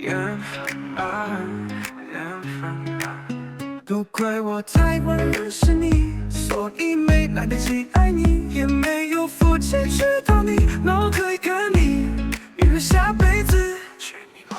缘分啊，缘分啊，都怪我太晚认识你，所以没来得及爱你，也没有福气娶到你，那我可以跟你约下辈子。去你妈！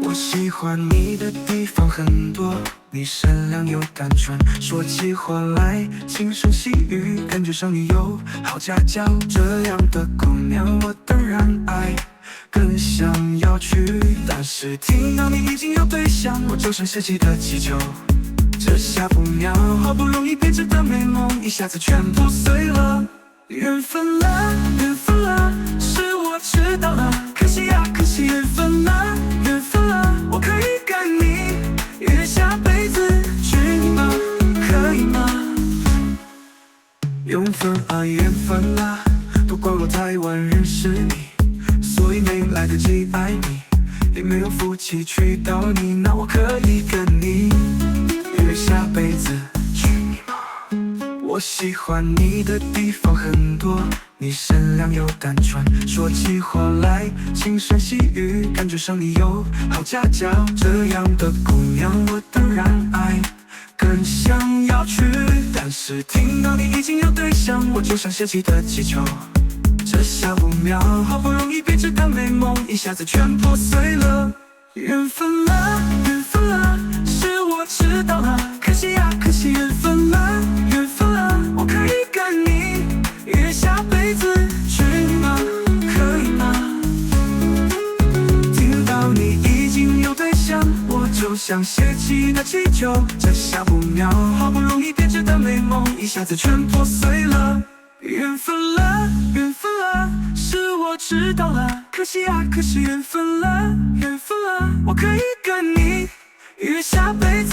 我喜欢你的地方很多，你善良又单纯，说起话来轻声细语，感觉上你有好家教。这样的姑娘我当然爱，更想要娶，但是听到你已经有对象，我就像泄气的气球，这下不妙，好不容易编织的美梦一下子全破碎了。缘分啦，缘分啦，是我知道了，可惜呀，可惜缘分啦，缘分啦，我可以跟你约下辈子，娶你吗？可以吗？缘分啊，缘分啊，都怪我太晚认识你，所以没来得及爱你，也没有福气娶到你，那我可以跟你约下辈子。我喜欢你的地方很多，你善良又单纯，说起话来轻声细语，感觉上你有好家教。这样的姑娘我当然爱，更想要娶，但是听到你已经有对象，我就像泄气的气球，这下不妙，好不容易编织的美梦一下子全破碎了。缘分啦，缘分啦，是我知道了，可惜呀，可惜缘分啦，缘分啦，我可以跟你约下辈子，娶你吗？可以吗？听到你已经有对象，我就像泄气的气球，这下不妙，好不容易编织的美梦一下子全破碎了。缘分啦，缘分啦，是我知道了，可惜呀，可惜缘分啦，缘分啦，我可以跟你约下辈子。